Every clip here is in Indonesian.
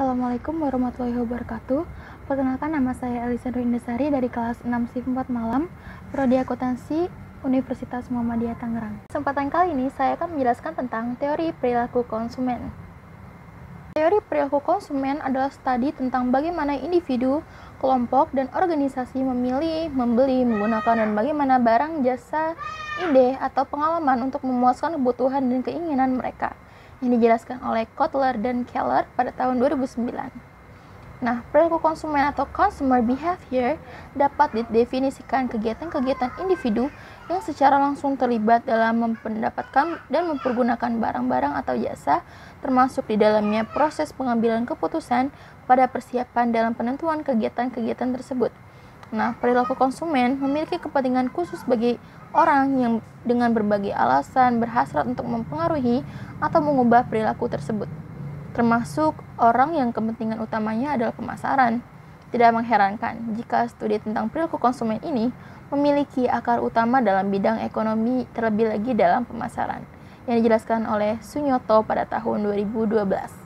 Assalamualaikum warahmatullahi wabarakatuh. Perkenalkan, nama saya Elisandro Indesari dari kelas 6 SIF 4 Malam, Prodi Akuntansi Universitas Muhammadiyah Tangerang. Kesempatan kali ini saya akan menjelaskan tentang teori perilaku konsumen. Teori perilaku konsumen adalah studi tentang bagaimana individu, kelompok, dan organisasi memilih, membeli, menggunakan, dan bagaimana barang, jasa, ide, atau pengalaman untuk memuaskan kebutuhan dan keinginan mereka, yang dijelaskan oleh Kotler dan Keller pada tahun 2009. Nah, perilaku konsumen atau consumer behavior dapat didefinisikan kegiatan-kegiatan individu yang secara langsung terlibat dalam mendapatkan dan mempergunakan barang-barang atau jasa, termasuk di dalamnya proses pengambilan keputusan pada persiapan dalam penentuan kegiatan-kegiatan tersebut. Nah, perilaku konsumen memiliki kepentingan khusus bagi orang yang dengan berbagai alasan berhasrat untuk mempengaruhi atau mengubah perilaku tersebut, termasuk orang yang kepentingan utamanya adalah pemasaran. Tidak mengherankan jika studi tentang perilaku konsumen ini memiliki akar utama dalam bidang ekonomi, terlebih lagi dalam pemasaran, yang dijelaskan oleh Sunyoto pada tahun 2012.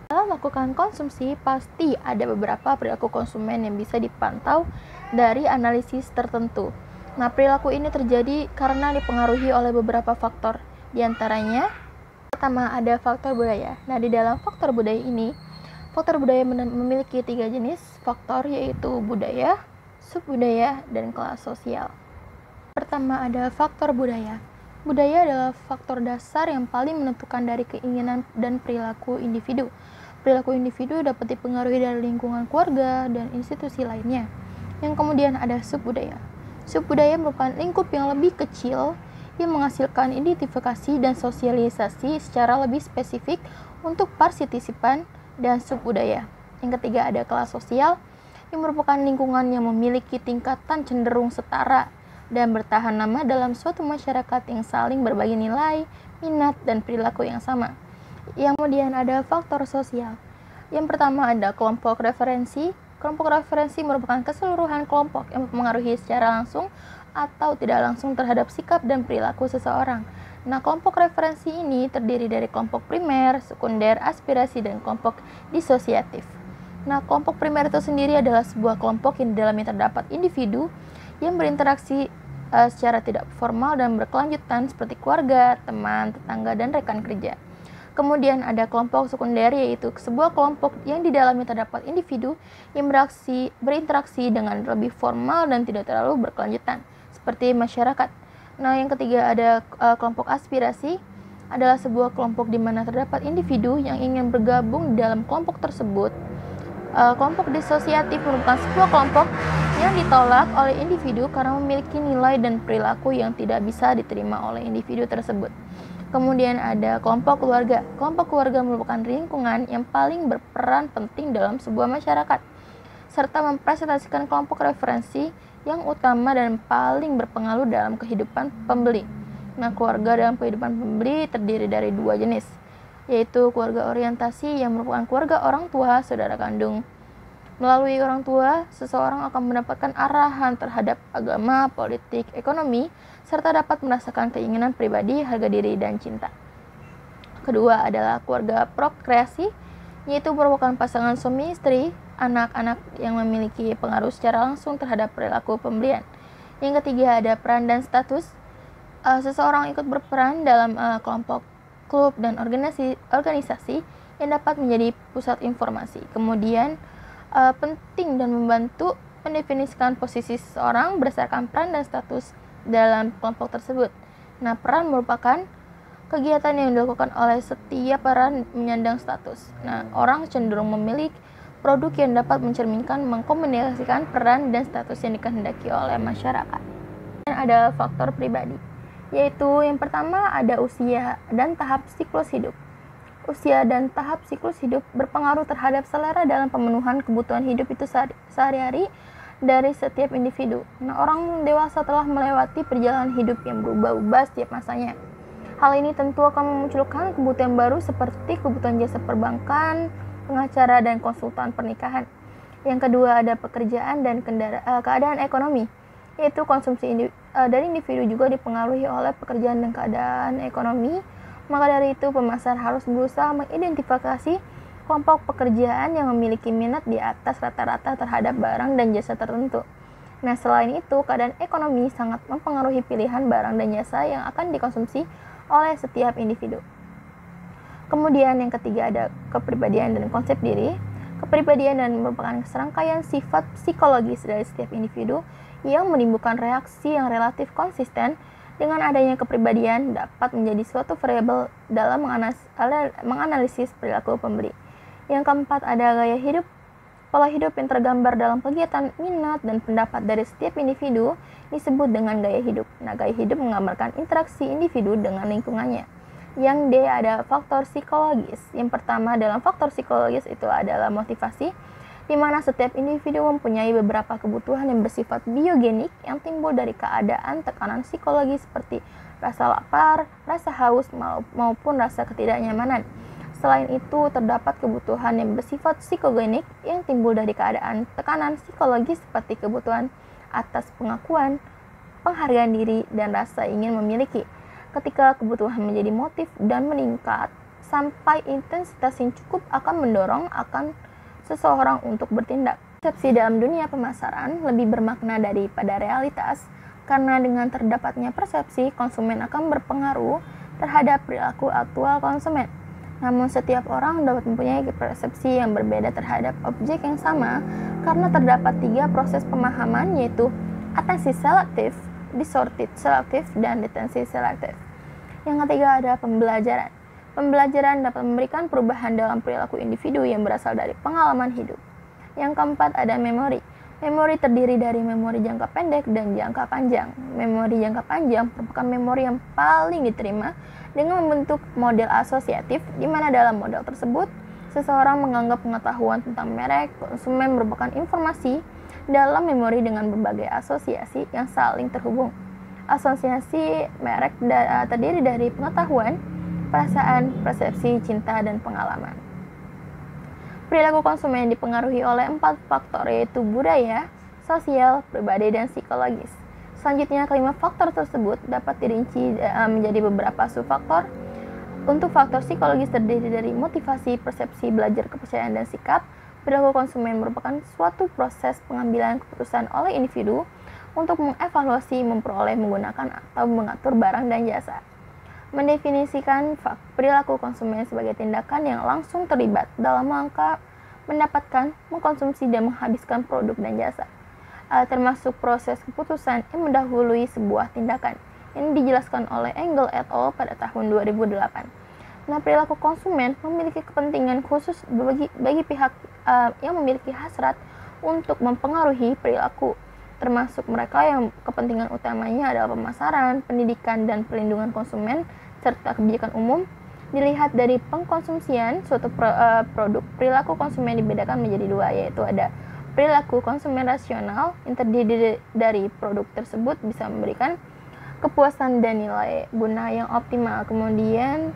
Dalam melakukan konsumsi, pasti ada beberapa perilaku konsumen yang bisa dipantau dari analisis tertentu. Nah, perilaku ini terjadi karena dipengaruhi oleh beberapa faktor. Di antaranya, pertama ada faktor budaya. Nah, di dalam faktor budaya ini, faktor budaya memiliki 3 jenis faktor, yaitu budaya, subbudaya, dan kelas sosial. Pertama ada faktor budaya. Budaya adalah faktor dasar yang paling menentukan dari keinginan dan perilaku individu. Perilaku individu dapat dipengaruhi dari lingkungan keluarga dan institusi lainnya. Yang kemudian ada subbudaya. Subbudaya merupakan lingkup yang lebih kecil yang menghasilkan identifikasi dan sosialisasi secara lebih spesifik untuk partisipan dan subbudaya. Yang ketiga ada kelas sosial, yang merupakan lingkungan yang memiliki tingkatan cenderung setara dan bertahan lama dalam suatu masyarakat yang saling berbagi nilai, minat, dan perilaku yang sama. Yang kemudian ada faktor sosial. Yang pertama ada kelompok referensi. Kelompok referensi merupakan keseluruhan kelompok yang mempengaruhi secara langsung atau tidak langsung terhadap sikap dan perilaku seseorang. Nah, kelompok referensi ini terdiri dari kelompok primer, sekunder, aspirasi, dan kelompok disosiatif. Nah, kelompok primer itu sendiri adalah sebuah kelompok yang di dalamnya terdapat individu yang berinteraksi secara tidak formal dan berkelanjutan seperti keluarga, teman, tetangga, dan rekan kerja. Kemudian ada kelompok sekunder, yaitu sebuah kelompok yang di dalamnya terdapat individu yang berinteraksi dengan lebih formal dan tidak terlalu berkelanjutan, seperti masyarakat. Nah, yang ketiga ada kelompok aspirasi, adalah sebuah kelompok di mana terdapat individu yang ingin bergabung di dalam kelompok tersebut. Kelompok disosiatif merupakan sebuah kelompok yang ditolak oleh individu karena memiliki nilai dan perilaku yang tidak bisa diterima oleh individu tersebut. Kemudian ada kelompok keluarga. Kelompok keluarga merupakan lingkungan yang paling berperan penting dalam sebuah masyarakat, serta mempresentasikan kelompok referensi yang utama dan paling berpengaruh dalam kehidupan pembeli. Nah, keluarga dalam kehidupan pembeli terdiri dari 2 jenis, yaitu keluarga orientasi yang merupakan keluarga orang tua, saudara kandung. Melalui orang tua, seseorang akan mendapatkan arahan terhadap agama, politik, ekonomi, serta dapat merasakan keinginan pribadi, harga diri, dan cinta. Kedua adalah keluarga prokreasi, yaitu merupakan pasangan suami istri, anak-anak yang memiliki pengaruh secara langsung terhadap perilaku pembelian. Yang ketiga ada peran dan status. Seseorang ikut berperan dalam kelompok, klub, dan organisasi yang dapat menjadi pusat informasi. Kemudian penting dan membantu mendefinisikan posisi seseorang berdasarkan peran dan status dalam kelompok tersebut. Nah, peran merupakan kegiatan yang dilakukan oleh setiap peran menyandang status. Nah, orang cenderung memilih produk yang dapat mencerminkan mengkomunikasikan peran dan status yang dikehendaki oleh masyarakat. Dan ada faktor pribadi, yaitu yang pertama ada usia dan tahap siklus hidup. Usia dan tahap siklus hidup berpengaruh terhadap selera dalam pemenuhan kebutuhan hidup itu sehari-hari dari setiap individu. Nah, orang dewasa telah melewati perjalanan hidup yang berubah-ubah setiap masanya. Hal ini tentu akan memunculkan kebutuhan baru seperti kebutuhan jasa perbankan, pengacara, dan konsultan pernikahan. Yang kedua ada pekerjaan dan keadaan ekonomi, yaitu konsumsi dari individu juga dipengaruhi oleh pekerjaan dan keadaan ekonomi. Maka dari itu, pemasar harus berusaha mengidentifikasi kelompok pekerjaan yang memiliki minat di atas rata-rata terhadap barang dan jasa tertentu. Nah, selain itu, keadaan ekonomi sangat mempengaruhi pilihan barang dan jasa yang akan dikonsumsi oleh setiap individu. Kemudian yang ketiga ada kepribadian dan konsep diri. Kepribadian dan merupakan serangkaian sifat psikologis dari setiap individu yang menimbulkan reaksi yang relatif konsisten. Dengan adanya kepribadian dapat menjadi suatu variabel dalam menganalisis perilaku pembeli. Yang keempat ada gaya hidup. Pola hidup yang tergambar dalam kegiatan, minat, dan pendapat dari setiap individu disebut dengan gaya hidup. Nah, gaya hidup menggambarkan interaksi individu dengan lingkungannya. Yang D ada faktor psikologis. Yang pertama dalam faktor psikologis itu adalah motivasi, di mana setiap individu mempunyai beberapa kebutuhan yang bersifat biogenik yang timbul dari keadaan tekanan psikologis seperti rasa lapar, rasa haus, maupun rasa ketidaknyamanan. Selain itu, terdapat kebutuhan yang bersifat psikogenik yang timbul dari keadaan tekanan psikologis seperti kebutuhan atas pengakuan, penghargaan diri, dan rasa ingin memiliki. Ketika kebutuhan menjadi motif dan meningkat sampai intensitas yang cukup akan mendorong seseorang untuk bertindak. Persepsi dalam dunia pemasaran lebih bermakna daripada realitas, karena dengan terdapatnya persepsi, konsumen akan berpengaruh terhadap perilaku aktual konsumen. Namun setiap orang dapat mempunyai persepsi yang berbeda terhadap objek yang sama, karena terdapat 3 proses pemahaman, yaitu atensi selektif, distorted selektif, dan detensi selektif. Yang ketiga ada pembelajaran. Pembelajaran dapat memberikan perubahan dalam perilaku individu yang berasal dari pengalaman hidup. Yang keempat ada memori. Memori terdiri dari memori jangka pendek dan jangka panjang. Memori jangka panjang merupakan memori yang paling diterima dengan membentuk model asosiatif, di mana dalam model tersebut, seseorang menganggap pengetahuan tentang merek konsumen merupakan informasi dalam memori dengan berbagai asosiasi yang saling terhubung. Asosiasi merek terdiri dari pengetahuan, perasaan, persepsi, cinta, dan pengalaman. Perilaku konsumen dipengaruhi oleh 4 faktor, yaitu budaya, sosial, pribadi, dan psikologis. Selanjutnya, kelima faktor tersebut dapat dirinci menjadi beberapa subfaktor. Untuk faktor psikologis terdiri dari motivasi, persepsi, belajar, kepercayaan, dan sikap. Perilaku konsumen merupakan suatu proses pengambilan keputusan oleh individu untuk mengevaluasi, memperoleh, menggunakan, atau mengatur barang dan jasa. Mendefinisikan perilaku konsumen sebagai tindakan yang langsung terlibat dalam rangka mendapatkan, mengkonsumsi, dan menghabiskan produk dan jasa, termasuk proses keputusan yang mendahului sebuah tindakan, yang dijelaskan oleh Engel et al. Pada tahun 2008. Nah, perilaku konsumen memiliki kepentingan khusus bagi pihak yang memiliki hasrat untuk mempengaruhi perilaku, termasuk mereka yang kepentingan utamanya adalah pemasaran, pendidikan, dan perlindungan konsumen, serta kebijakan umum. Dilihat dari pengkonsumsian suatu produk, perilaku konsumen dibedakan menjadi 2, yaitu ada perilaku konsumen rasional yang terdiri dari produk tersebut bisa memberikan kepuasan dan nilai guna yang optimal. Kemudian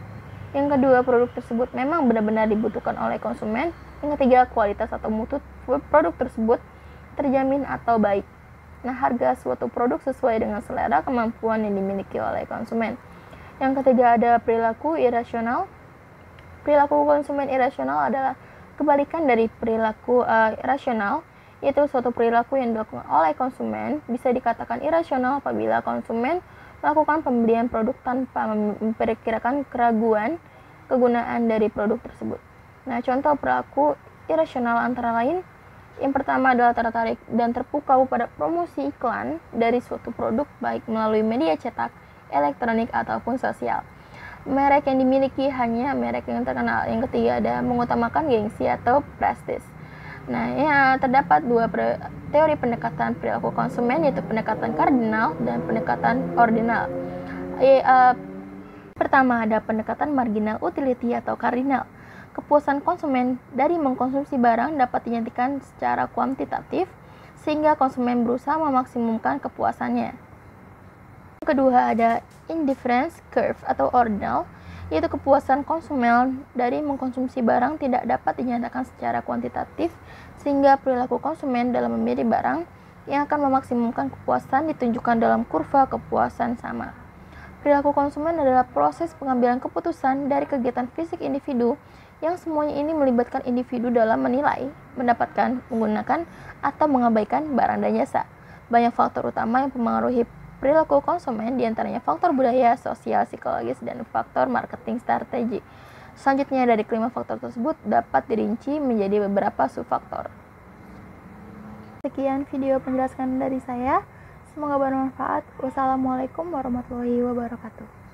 yang kedua, produk tersebut memang benar-benar dibutuhkan oleh konsumen. Yang ketiga, kualitas atau mutu produk tersebut terjamin atau baik. Nah, harga suatu produk sesuai dengan selera kemampuan yang dimiliki oleh konsumen. Yang ketiga ada perilaku irasional. Perilaku konsumen irasional adalah kebalikan dari perilaku rasional, yaitu suatu perilaku yang dilakukan oleh konsumen bisa dikatakan irasional apabila konsumen melakukan pembelian produk tanpa memperkirakan keraguan kegunaan dari produk tersebut. Nah, contoh perilaku irasional antara lain, yang pertama adalah tertarik dan terpukau pada promosi iklan dari suatu produk baik melalui media cetak, elektronik, ataupun sosial. Merek yang dimiliki hanya merek yang terkenal. Yang ketiga ada mengutamakan gengsi atau prestis. Nah, ya, terdapat 2 teori pendekatan perilaku konsumen, yaitu pendekatan kardinal dan pendekatan ordinal. Pertama ada pendekatan marginal utility atau kardinal. Kepuasan konsumen dari mengkonsumsi barang dapat dinyatakan secara kuantitatif, sehingga konsumen berusaha memaksimumkan kepuasannya. Yang kedua ada indifference curve atau ordinal, yaitu kepuasan konsumen dari mengkonsumsi barang tidak dapat dinyatakan secara kuantitatif, sehingga perilaku konsumen dalam memilih barang yang akan memaksimumkan kepuasan ditunjukkan dalam kurva kepuasan sama. Perilaku konsumen adalah proses pengambilan keputusan dari kegiatan fisik individu yang semuanya ini melibatkan individu dalam menilai, mendapatkan, menggunakan, atau mengabaikan barang dan jasa. Banyak faktor utama yang mempengaruhi perilaku konsumen, diantaranya faktor budaya, sosial, psikologis, dan faktor marketing strategi. Selanjutnya, dari kelima faktor tersebut dapat dirinci menjadi beberapa subfaktor. Sekian video penjelasan dari saya. Semoga bermanfaat. Wassalamualaikum warahmatullahi wabarakatuh.